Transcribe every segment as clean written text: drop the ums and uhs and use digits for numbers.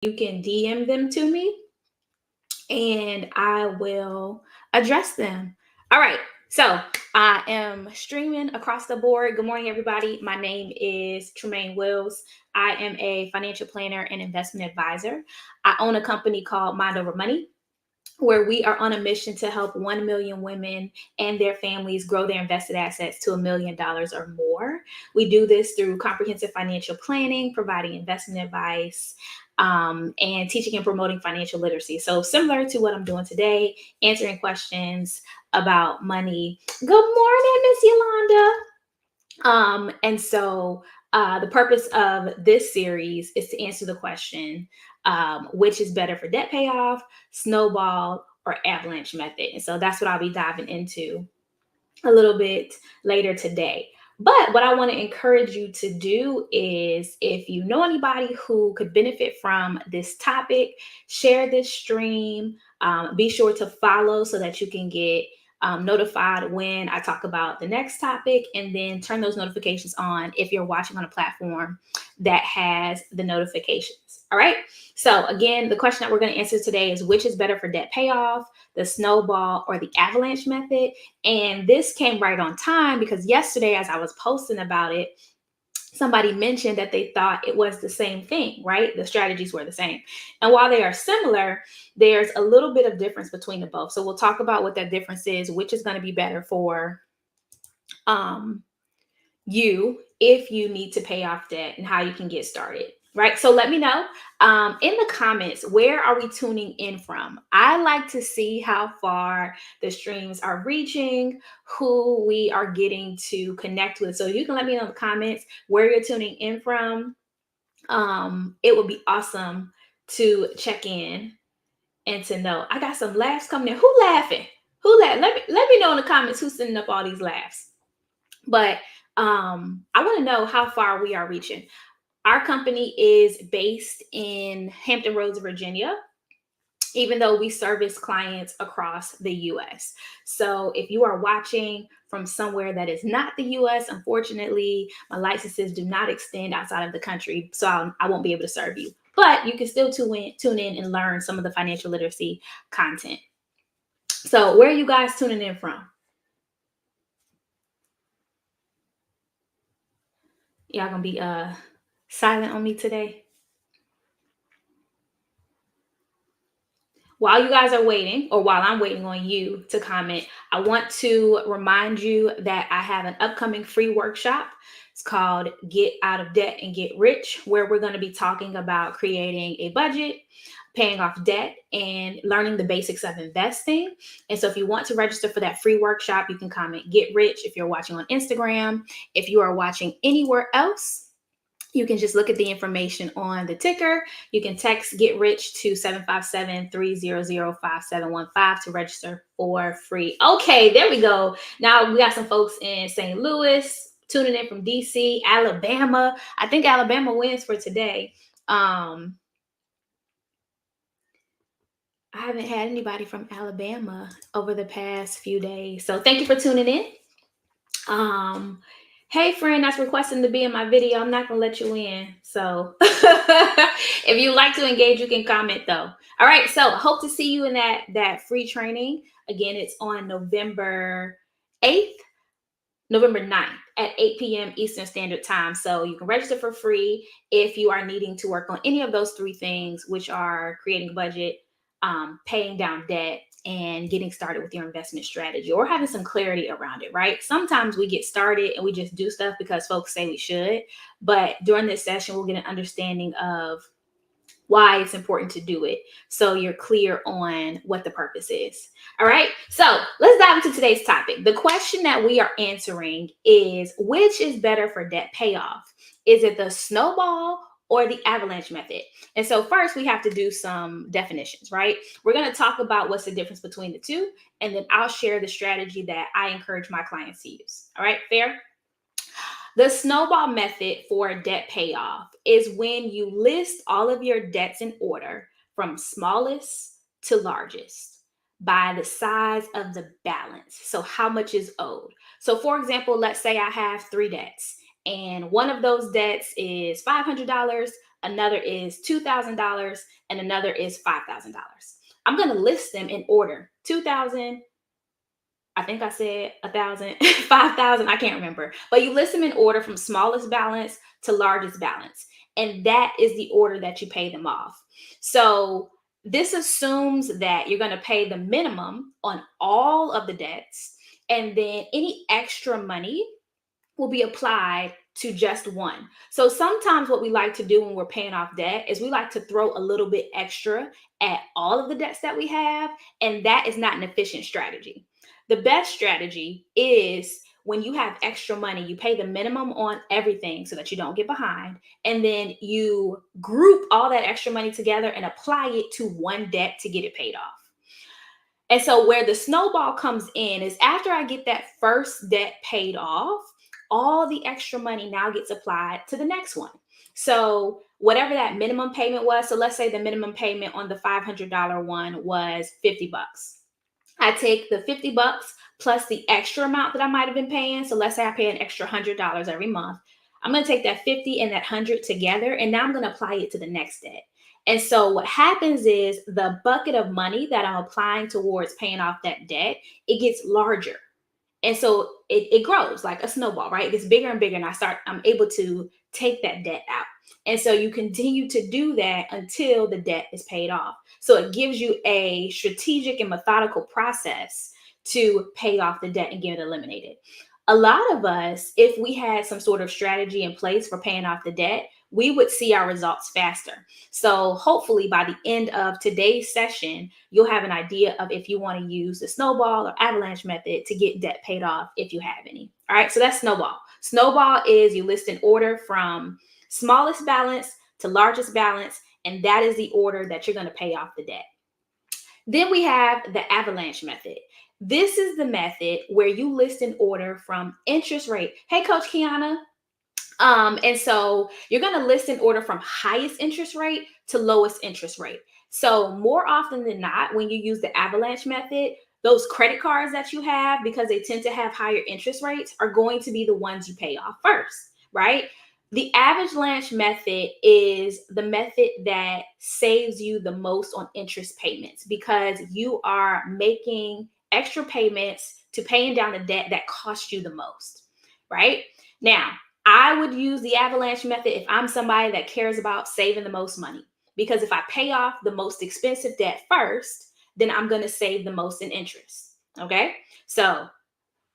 you can DM them to me and I will address them. All right. So I am streaming across the board. Good morning, everybody. My name is Tremaine Wills. I am a financial planner and investment advisor. I own a company called Mind Over Money, where we are on a mission to help 1 million women and their families grow their invested assets to $1 million or more. We do this through comprehensive financial planning, providing investment advice, and teaching and promoting financial literacy. So similar to what I'm doing today, answering questions about money. Good morning, Miss Yolanda. The purpose of this series is to answer the question, which is better for debt payoff, Snowball, or Avalanche method? And so that's what I'll be diving into a little bit later today. But what I want to encourage you to do is, if you know anybody who could benefit from this topic, share this stream. Be sure to follow so that you can get notified when I talk about the next topic, and then turn those notifications on if you're watching on a platform that has the notifications. All right. So again, the question that we're going to answer today is, which is better for debt payoff, the Snowball or the Avalanche method? And this came right on time because yesterday, as I was posting about it, somebody mentioned that they thought it was the same thing, right? The strategies were the same. And while they are similar, there's a little bit of difference between the both. So we'll talk about what that difference is, which is going to be better for you if you need to pay off debt, and how you can get started. Right. So let me know in the comments, where are we tuning in from? I like to see how far the streams are reaching, who we are getting to connect with. So you can let me know in the comments where you're tuning in from. It would be awesome to check in and to know. I got some laughs coming in. Who laughing? Who laugh? Let me know in the comments who's sending up all these laughs. But I want to know how far we are reaching. Our company is based in Hampton Roads, Virginia, even though we service clients across the US. So if you are watching from somewhere that is not the US, unfortunately, my licenses do not extend outside of the country, so I won't be able to serve you. But you can still tune in and learn some of the financial literacy content. So where are you guys tuning in from? Y'all gonna be silent on me today? While you guys are waiting, or while I'm waiting on you to comment, I want to remind you that I have an upcoming free workshop. It's called Get Out of Debt and Get Rich, where we're going to be talking about creating a budget, paying off debt, and learning the basics of investing. And so if you want to register for that free workshop, you can comment Get Rich if you're watching on Instagram. If you are watching anywhere else, you can just look at the information on the ticker. You can text Get Rich to 757-300-5715 to register for free. Okay, there we go. Now we got some folks in St. Louis tuning in from DC, Alabama. I think Alabama wins for today. I haven't had anybody from Alabama over the past few days. So thank you for tuning in. Hey, friend that's requesting to be in my video, I'm not going to let you in. So if you like to engage, you can comment though. All right. So hope to see you in that free training. Again, it's on November 8th, November 9th at 8 p.m. Eastern Standard Time. So you can register for free if you are needing to work on any of those three things, which are creating a budget, paying down debt, and getting started with your investment strategy, or having some clarity around it, right? Sometimes we get started and we just do stuff because folks say we should, but during this session, we'll get an understanding of why it's important to do it, so you're clear on what the purpose is. All right, so let's dive into today's topic. The question that we are answering is, which is better for debt payoff? Is it the Snowball or the Avalanche method? And so first we have to do some definitions, right? We're going to talk about what's the difference between the two, and then I'll share the strategy that I encourage my clients to use. All right, fair? The Snowball method for debt payoff is when you list all of your debts in order from smallest to largest by the size of the balance. So how much is owed? So for example, let's say I have 3 debts, and one of those debts is $500, another is $2,000, and another is $5,000. I'm going to list them in order. 2,000, I think I said 1,000, 5,000, I can't remember. But you list them in order from smallest balance to largest balance. And that is the order that you pay them off. So this assumes that you're going to pay the minimum on all of the debts, and then any extra money will be applied to just one. So sometimes what we like to do when we're paying off debt is we like to throw a little bit extra at all of the debts that we have, and that is not an efficient strategy. The best strategy is when you have extra money, you pay the minimum on everything so that you don't get behind, and then you group all that extra money together and apply it to one debt to get it paid off. And so where the snowball comes in is after I get that first debt paid off, all the extra money now gets applied to the next one. So whatever that minimum payment was, so let's say the minimum payment on the $500 one was $50. I take the $50 plus the extra amount that I might have been paying. So let's say I pay an extra $100 every month. I'm going to take that 50 and that 100 together, and now I'm going to apply it to the next debt. And so what happens is the bucket of money that I'm applying towards paying off that debt, it gets larger. And so it grows like a snowball, right? It gets bigger and bigger, and I'm able to take that debt out. And so you continue to do that until the debt is paid off. So it gives you a strategic and methodical process to pay off the debt and get it eliminated. A lot of us, if we had some sort of strategy in place for paying off the debt, we would see our results faster. So hopefully by the end of today's session, you'll have an idea of if you want to use the snowball or avalanche method to get debt paid off if you have any. All right, so that's snowball. Snowball is you list an order from smallest balance to largest balance, and that is the order that you're going to pay off the debt. Then we have the avalanche method. This is the method where you list an order from interest rate. Hey, Coach Kiana. And so you're going to list an order from highest interest rate to lowest interest rate. So more often than not, when you use the avalanche method, those credit cards that you have, because they tend to have higher interest rates, are going to be the ones you pay off first, right? The avalanche method is the method that saves you the most on interest payments because you are making extra payments to paying down the debt that cost you the most, right? Now, I would use the avalanche method if I'm somebody that cares about saving the most money, because if I pay off the most expensive debt first, then I'm going to save the most in interest. Okay. So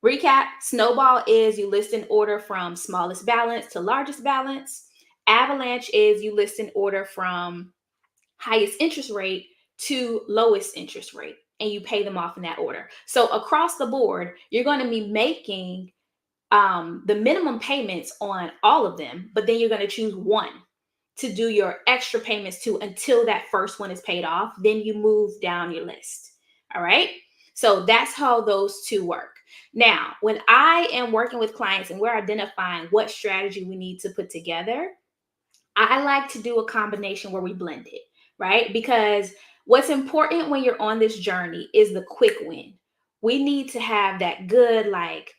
recap, snowball is you list an order from smallest balance to largest balance. Avalanche is you list an order from highest interest rate to lowest interest rate, and you pay them off in that order. So across the board, you're going to be making the minimum payments on all of them, but then you're going to choose one to do your extra payments to until that first one is paid off. Then you move down your list. All right. So that's how those two work. Now, when I am working with clients and we're identifying what strategy we need to put together, I like to do a combination where we blend it, right? Because what's important when you're on this journey is the quick win. We need to have that good, like,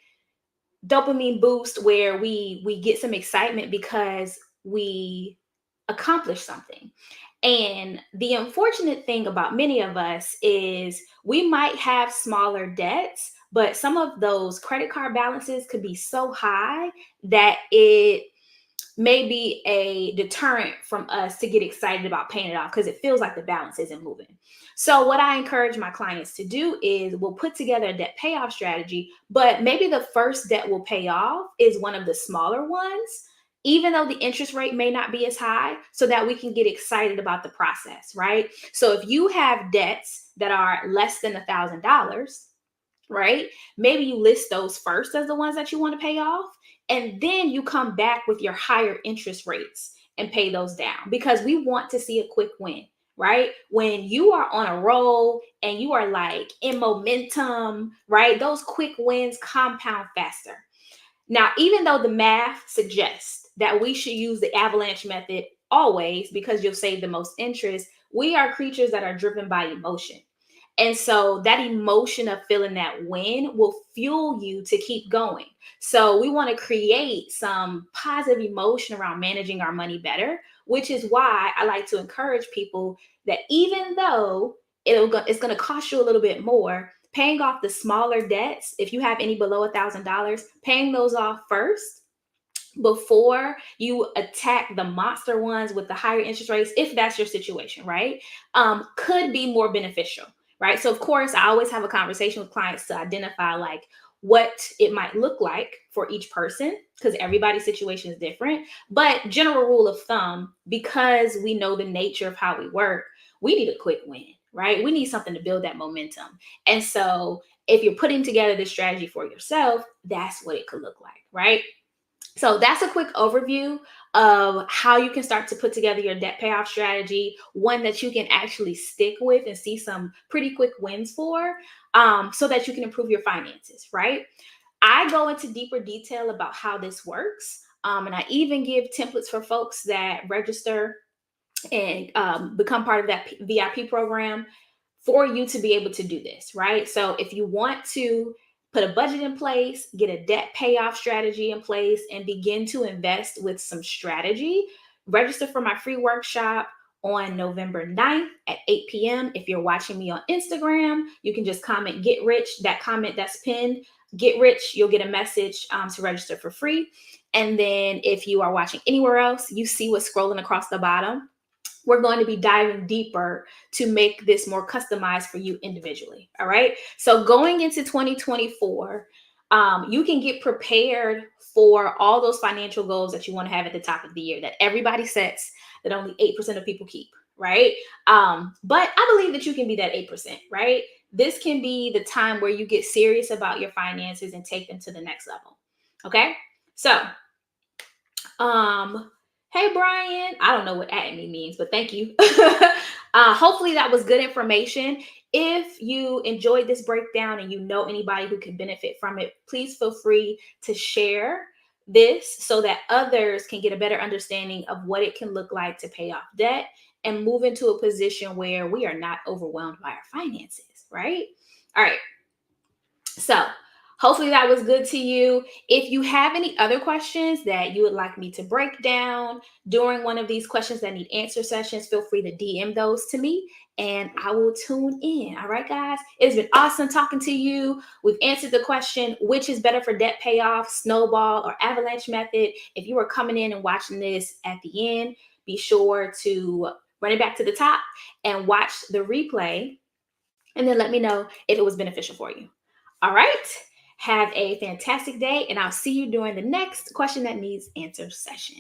dopamine boost where we get some excitement because we accomplish something. And the unfortunate thing about many of us is we might have smaller debts, but some of those credit card balances could be so high that it may be a deterrent from us to get excited about paying it off because it feels like the balance isn't moving. So what I encourage my clients to do is we'll put together a debt payoff strategy, but maybe the first debt we'll pay off is one of the smaller ones, even though the interest rate may not be as high, so that we can get excited about the process, right? So if you have debts that are less than $1,000, right? Maybe you list those first as the ones that you want to pay off, and then you come back with your higher interest rates and pay those down because we want to see a quick win, right? When you are on a roll and you are like in momentum, right? Those quick wins compound faster. Now, even though the math suggests that we should use the avalanche method always because you'll save the most interest, we are creatures that are driven by emotion. And so that emotion of feeling that win will fuel you to keep going. So we want to create some positive emotion around managing our money better. which is why I like to encourage people that even though it's going to cost you a little bit more, paying off the smaller debts, if you have any below $1,000, paying those off first before you attack the monster ones with the higher interest rates, if that's your situation, right? Could be more beneficial, right? So of course, I always have a conversation with clients to identify like what it might look like for each person, because everybody's situation is different. But general rule of thumb, because we know the nature of how we work, we need a quick win, right? We need something to build that momentum. And so if you're putting together this strategy for yourself, that's what it could look like, right? So that's a quick overview of how you can start to put together your debt payoff strategy, one that you can actually stick with and see some pretty quick wins for, so that you can improve your finances, right? I go into deeper detail about how this works. And I even give templates for folks that register and become part of that VIP program for you to be able to do this, right? So if you want to put a budget in place, get a debt payoff strategy in place, and begin to invest with some strategy, register for my free workshop on November 9th at 8 p.m. If you're watching me on Instagram, you can just comment "Get Rich," that comment that's pinned, "Get Rich," you'll get a message to register for free. And then if you are watching anywhere else, you see what's scrolling across the bottom. We're going to be diving deeper to make this more customized for you individually. All right. So going into 2024, you can get prepared for all those financial goals that you want to have at the top of the year that everybody sets, that only 8% of people keep. Right. But I believe that you can be that 8%. Right. This can be the time where you get serious about your finances and take them to the next level. Okay. So, hey Brian, I don't know what at me means, but thank you. Hopefully that was good information. If you enjoyed this breakdown and you know anybody who can benefit from it, please feel free to share this so that others can get a better understanding of what it can look like to pay off debt and move into a position where we are not overwhelmed by our finances, right? All right. So hopefully that was good to you. If you have any other questions that you would like me to break down during one of these questions that need answer sessions, feel free to DM those to me and I will tune in. All right, guys. It's been awesome talking to you. We've answered the question, which is better for debt payoff, Snowball or Avalanche method? If you are coming in and watching this at the end, be sure to run it back to the top and watch the replay and then let me know if it was beneficial for you. All right. Have a fantastic day, and I'll see you during the next question that needs answer session.